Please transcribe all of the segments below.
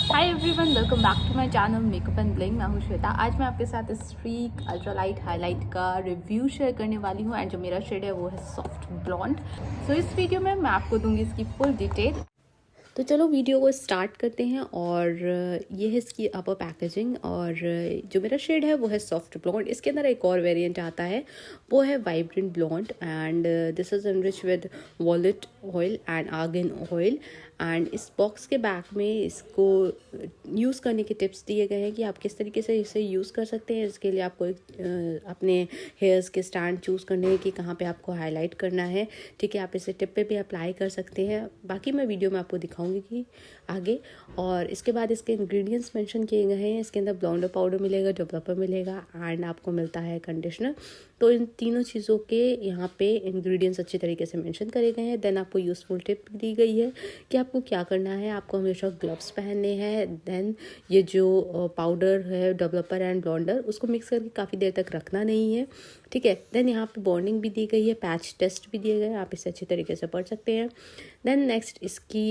Hi everyone, welcome back to my channel makeup and bling. मैं हूँ श्वेता। आज मैं आपके साथ स्ट्रीक अल्ट्रा लाइट हाईलाइट का रिव्यू शेयर करने वाली हूँ एंड जो मेरा शेड है वो है सॉफ्ट ब्लॉन्ड। सो इस वीडियो में मैं आपको दूंगी इसकी फुल डिटेल। तो चलो वीडियो को स्टार्ट करते हैं। और ये है इसकी अपर पैकेजिंग और जो मेरा शेड है वो है सॉफ्ट ब्लॉन्ड। इसके अंदर एक और वेरिएंट आता है, वो है vibrant blonde and this is enrich with walnut oil and argan oil. And इस बॉक्स के बैक में इसको यूज़ करने के टिप्स दिए गए हैं कि आप किस तरीके से इसे यूज़ कर सकते हैं। इसके लिए आपको अपने हेयर्स के स्टैंड चूज़ करने हैं कि कहाँ पे आपको हाईलाइट करना है। ठीक है, आप इसे टिप पे भी अप्लाई कर सकते हैं। बाकी मैं वीडियो में आपको दिखाऊंगी कि आगे। और इसके बाद इसके इंग्रेडिएंट्स मेंशन किए गए हैं। इसके अंदर ब्लॉन्डर पाउडर मिलेगा, डेवलपर मिलेगा एंड आपको मिलता है कंडीशनर। तो इन तीनों चीज़ों के यहाँ पे इंग्रेडिएंट्स अच्छी तरीके से मेंशन करे गए हैं। देन आपको यूज़फुल टिप दी गई है कि आपको क्या करना है। आपको हमेशा ग्लव्स पहनने हैं। देन ये जो पाउडर है डेवलपर एंड ब्लॉन्डर, उसको मिक्स करके काफ़ी देर तक रखना नहीं है। ठीक है। देन यहाँ पे वार्निंग भी दी गई है, पैच टेस्ट भी दिए गए हैं, आप इसे अच्छी तरीके से पढ़ सकते हैं। देन नेक्स्ट इसकी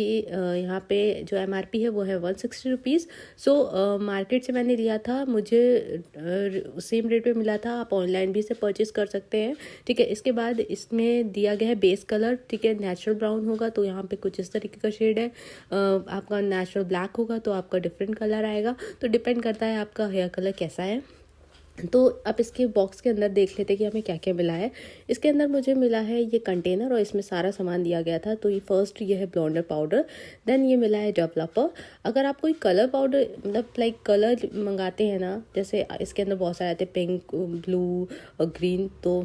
यहाँ पे जो MRP है वो है 160 रुपीज़। सो मार्केट से मैंने लिया था, मुझे सेम रेट पे मिला था। आप ऑनलाइन भी इसे परचेज़ कर सकते हैं। ठीक है। इसके बाद इसमें दिया गया है बेस कलर। ठीक है, नेचुरल ब्राउन होगा तो यहाँ पे कुछ इस तरीके का शेड है। आपका नेचुरल ब्लैक होगा तो आपका डिफरेंट कलर आएगा। तो डिपेंड करता है आपका हेयर कलर कैसा है। तो आप इसके बॉक्स के अंदर देख लेते हैं कि हमें क्या क्या मिला है। इसके अंदर मुझे मिला है ये कंटेनर और इसमें सारा सामान दिया गया था। तो ये फर्स्ट ये है ब्लॉन्डर पाउडर। देन ये मिला है डेवलपर। अगर आप कोई कलर पाउडर मतलब लाइक कलर मंगाते हैं ना, जैसे इसके अंदर बहुत सारे आते हैं पिंक, ब्लू और ग्रीन, तो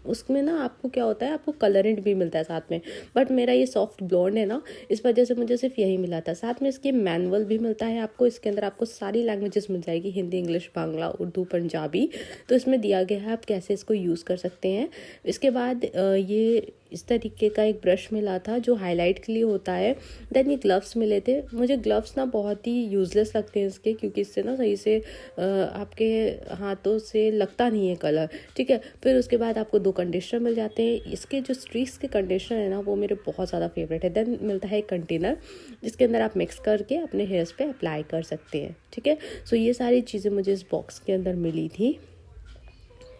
उसमें ना आपको क्या होता है, आपको कलरेंट भी मिलता है साथ में। बट मेरा ये सॉफ्ट ब्लॉन्ड है ना, इस वजह से मुझे सिर्फ यही मिला था। साथ में इसके मैनुअल भी मिलता है आपको। इसके अंदर आपको सारी लैंग्वेजेस मिल जाएगी, हिंदी, इंग्लिश, बांग्ला, उर्दू, पंजाबी। तो इसमें दिया गया है आप कैसे इसको यूज़ कर सकते हैं। इसके बाद ये इस तरीके का एक ब्रश मिला था जो हाईलाइट के लिए होता है। देन ये ग्लव्स मिले थे। मुझे ग्लव्स ना बहुत ही यूज़लेस लगते हैं इसके, क्योंकि इससे ना सही से आपके हाथों से लगता नहीं है कलर। ठीक है। फिर उसके बाद आपको 2 कंडीशनर मिल जाते हैं। इसके जो स्ट्रीक्स के कंडीशनर है ना, वो मेरे बहुत ज़्यादा फेवरेट है। देन मिलता है एक कंटेनर जिसके अंदर आप मिक्स करके अपने हेयर्स पे अप्लाई कर सकते हैं। ठीक है। सो ये सारी चीज़ें मुझे इस बॉक्स के अंदर मिली थी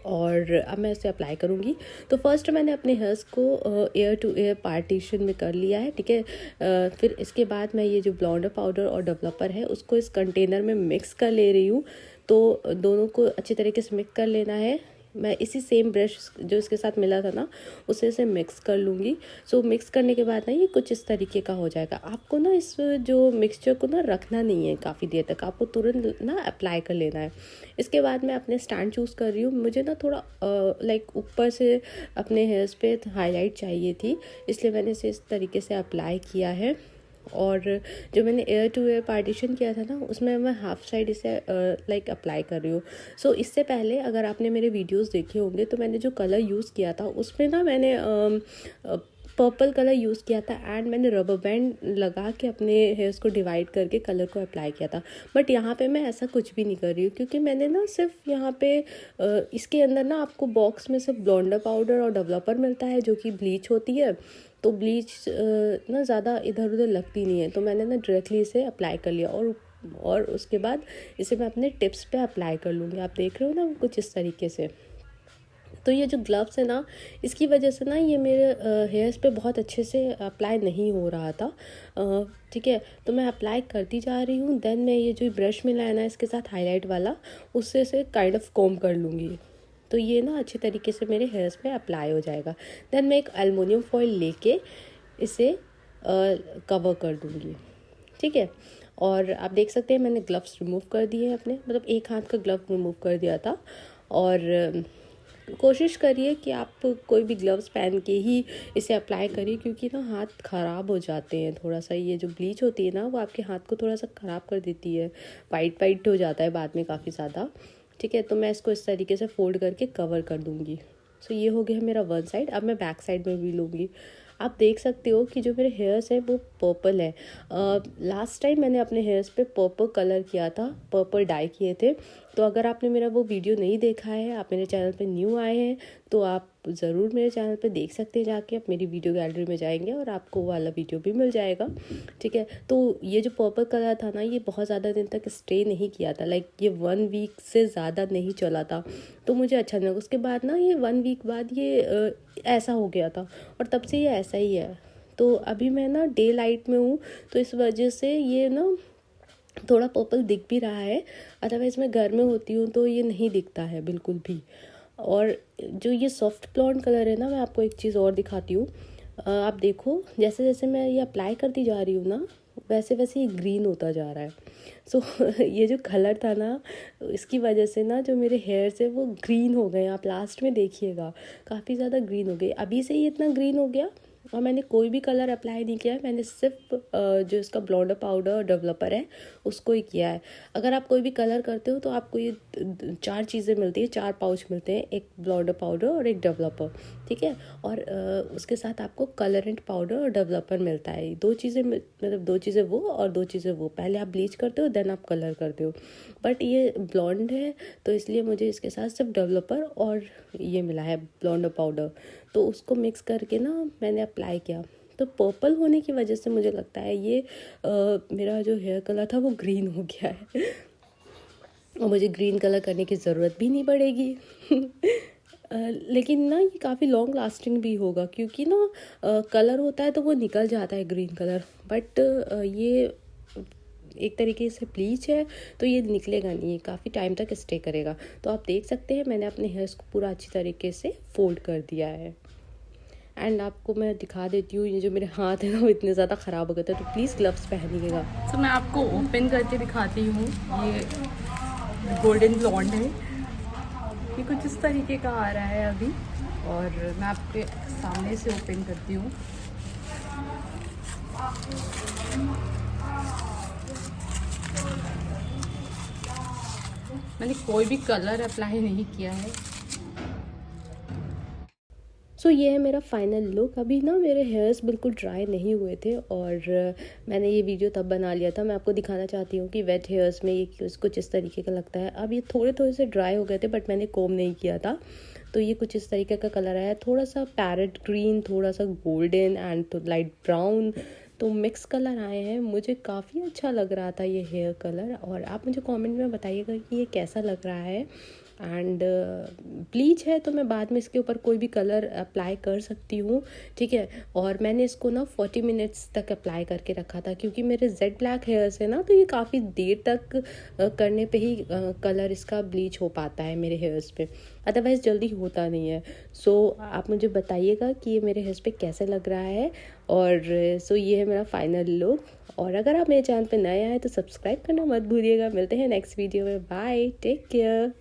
और अब मैं इसे अप्लाई करूँगी। तो फर्स्ट मैंने अपने हेयर्स को एयर टू एयर पार्टीशन में कर लिया है। ठीक है। फिर इसके बाद मैं ये जो ब्लॉन्डर पाउडर और डेवलपर है उसको इस कंटेनर में मिक्स कर ले रही हूँ। तो दोनों को अच्छी तरीके से मिक्स कर लेना है। मैं इसी सेम ब्रश जो इसके साथ मिला था ना, उसे से मिक्स कर लूँगी। सो मिक्स करने के बाद ना ये कुछ इस तरीके का हो जाएगा। आपको ना इस जो मिक्सचर को ना रखना नहीं है काफ़ी देर तक, आपको तुरंत ना अप्लाई कर लेना है। इसके बाद मैं अपने स्टैंड चूज़ कर रही हूँ। मुझे ना थोड़ा लाइक ऊपर से अपने हेयर्स पे हाईलाइट चाहिए थी, इसलिए मैंने इसे इस तरीके से अप्लाई किया है। और जो मैंने एयर टू एयर पार्टीशन किया था ना, उसमें मैं हाफ साइड इसे लाइक अप्लाई कर रही हूँ। सो इससे पहले अगर आपने मेरे वीडियोस देखे होंगे तो मैंने जो कलर यूज़ किया था उसमें ना मैंने पर्पल कलर यूज़ किया था एंड मैंने रबर बैंड लगा के अपने हेयर्स को डिवाइड करके कलर को अप्लाई किया था। बट यहाँ पे मैं ऐसा कुछ भी नहीं कर रही हूँ, क्योंकि मैंने ना सिर्फ यहाँ पे इसके अंदर ना आपको बॉक्स में सिर्फ ब्लॉन्डर पाउडर और डेवलपर मिलता है जो कि ब्लीच होती है। तो ब्लीच ना ज़्यादा इधर उधर लगती नहीं है, तो मैंने ना डायरेक्टली इसे अप्लाई कर लिया। और उसके बाद इसे मैं अपने टिप्स पे अप्लाई कर लूँगी। आप देख रहे हो ना कुछ इस तरीके से। तो ये जो ग्लव्स है ना, इसकी वजह से ना ये मेरे हेयर्स पे बहुत अच्छे से अप्लाई नहीं हो रहा था। ठीक है। तो मैं अप्लाई करती जा रही हूँ। देन मैं ये जो ब्रश मिला है ना इसके साथ हाईलाइट वाला, उससे से काइंड ऑफ कॉम्ब कर लूँगी। तो ये ना अच्छी तरीके से मेरे हेयर्स पे अप्लाई हो जाएगा। देन मैं एक एल्युमिनियम फॉइल लेके इसे कवर कर दूँगी। ठीक है। और आप देख सकते हैं मैंने ग्लव्स रिमूव कर दिए हैं अपने, मतलब एक हाथ का ग्लव रिमूव कर दिया था। और कोशिश करिए कि आप कोई भी ग्लव्स पहन के ही इसे अप्लाई करिए, क्योंकि ना हाथ ख़राब हो जाते हैं थोड़ा सा। ये जो ब्लीच होती है ना, वो आपके हाथ को थोड़ा सा ख़राब कर देती है, वाइट वाइट हो जाता है बाद में काफ़ी ज़्यादा। ठीक है। तो मैं इसको इस तरीके से फोल्ड करके कवर कर दूँगी। सो ये हो गया मेरा वन साइड। अब मैं बैक साइड में भी लूँगी। आप देख सकते हो कि जो मेरे हेयर्स है वो पर्पल है। लास्ट टाइम मैंने अपने हेयर्स पे पर्पल कलर किया था, पर्पल डाई किए थे। तो अगर आपने मेरा वो वीडियो नहीं देखा है, आप मेरे चैनल पे न्यू आए हैं, तो आप ज़रूर मेरे चैनल पे देख सकते हैं जाके। आप मेरी वीडियो गैलरी में जाएंगे और आपको वो वाला वीडियो भी मिल जाएगा, ठीक है। तो ये जो पर्पल कलर था ना, ये बहुत ज़्यादा दिन तक स्टे नहीं किया था, लाइक ये 1 वीक से ज़्यादा नहीं चला था, तो मुझे अच्छा नहीं लगा। उसके बाद ना ये 1 वीक बाद ये ऐसा हो गया था और तब से ये ऐसा ही है। तो अभी मैं ना डे लाइट में हूँ, तो इस वजह से ये ना थोड़ा पर्पल दिख भी रहा है, अदरवाइज़ मैं घर में होती हूँ तो ये नहीं दिखता है बिल्कुल भी। और जो ये सॉफ्ट ब्लॉन्ड कलर है ना, मैं आपको एक चीज़ और दिखाती हूँ। आप देखो, जैसे जैसे मैं ये अप्लाई करती जा रही हूँ ना, वैसे वैसे ये ग्रीन होता जा रहा है। सो ये जो कलर था ना, इसकी वजह से ना जो मेरे हेयर्स है वो ग्रीन हो गए। आप लास्ट में देखिएगा, काफ़ी ज़्यादा ग्रीन हो गए। अभी से ही इतना ग्रीन हो गया और मैंने कोई भी कलर अप्लाई नहीं किया है। मैंने सिर्फ जो इसका ब्लॉन्डर पाउडर डेवलपर है उसको ही किया है। अगर आप कोई भी कलर करते हो तो आपको ये 4 चीज़ें मिलती है, 4 पाउच मिलते हैं, एक ब्लॉन्डर पाउडर और एक डेवलपर, ठीक है। और उसके साथ आपको कलरेंट पाउडर और डेवलपर मिलता है। 2 चीज़ें, मतलब 2 चीज़ें वो और 2 चीज़ें वो। पहले आप ब्लीच करते हो, देन आप कलर करते हो। बट ये ब्लॉन्ड है तो इसलिए मुझे इसके साथ सिर्फ डेवलपर और ये मिला है ब्लॉन्डर पाउडर, तो उसको मिक्स करके ना मैंने अप्लाई किया। तो पर्पल होने की वजह से मुझे लगता है ये मेरा जो हेयर कलर था वो ग्रीन हो गया है और मुझे ग्रीन कलर करने की ज़रूरत भी नहीं पड़ेगी। लेकिन ना ये काफ़ी लॉन्ग लास्टिंग भी होगा, क्योंकि ना कलर होता है तो वो निकल जाता है ग्रीन कलर, बट ये एक तरीके से ब्लीच है तो ये निकलेगा नहीं, ये काफ़ी टाइम तक स्टे करेगा। तो आप देख सकते हैं मैंने अपने हेयर्स को पूरा अच्छी तरीके से फोल्ड कर दिया है। एंड आपको मैं दिखा देती हूँ, ये जो मेरे हाथ है ना वो इतने ज़्यादा ख़राब हो गए थे, तो प्लीज़ ग्लव्स पहनिएगा। तो मैं आपको ओपन करके दिखाती हूँ। ये गोल्डन ब्लॉन्ड है, ये कुछ इस तरीके का आ रहा है अभी, और मैं आपके सामने से ओपन करती हूँ। मैंने कोई भी कलर अप्लाई नहीं किया है। सो ये है मेरा फाइनल लुक। अभी ना मेरे हेयर्स बिल्कुल ड्राई नहीं हुए थे और मैंने ये वीडियो तब बना लिया था। मैं आपको दिखाना चाहती हूँ कि वेट हेयर्स में ये कुछ इस तरीके का लगता है। अब ये थोड़े थोड़े से ड्राई हो गए थे, बट मैंने कोम नहीं किया था, तो ये कुछ इस तरीके का कलर आया है। थोड़ा सा पैरेट ग्रीन, थोड़ा सा गोल्डन एंड लाइट ब्राउन, तो मिक्स कलर आए हैं। मुझे काफ़ी अच्छा लग रहा था ये हेयर कलर, और आप मुझे कमेंट में बताइएगा कि ये कैसा लग रहा है। एंड ब्लीच है तो मैं बाद में इसके ऊपर कोई भी कलर अप्लाई कर सकती हूँ, ठीक है। और मैंने इसको ना 40 मिनट्स तक अप्लाई करके रखा था, क्योंकि मेरे जेड ब्लैक हेयर्स है ना, तो ये काफ़ी देर तक करने पे ही कलर इसका ब्लीच हो पाता है मेरे हेयर्स पे, अदरवाइज़ जल्दी होता नहीं है। सो आप मुझे बताइएगा कि ये मेरे हेयर्स पे कैसे लग रहा है। और सो ये है मेरा फाइनल लुक। और अगर आप मेरे चैनल पे नए आए तो सब्सक्राइब करना मत भूलिएगा। मिलते हैं नेक्स्ट वीडियो में। Bye, take care.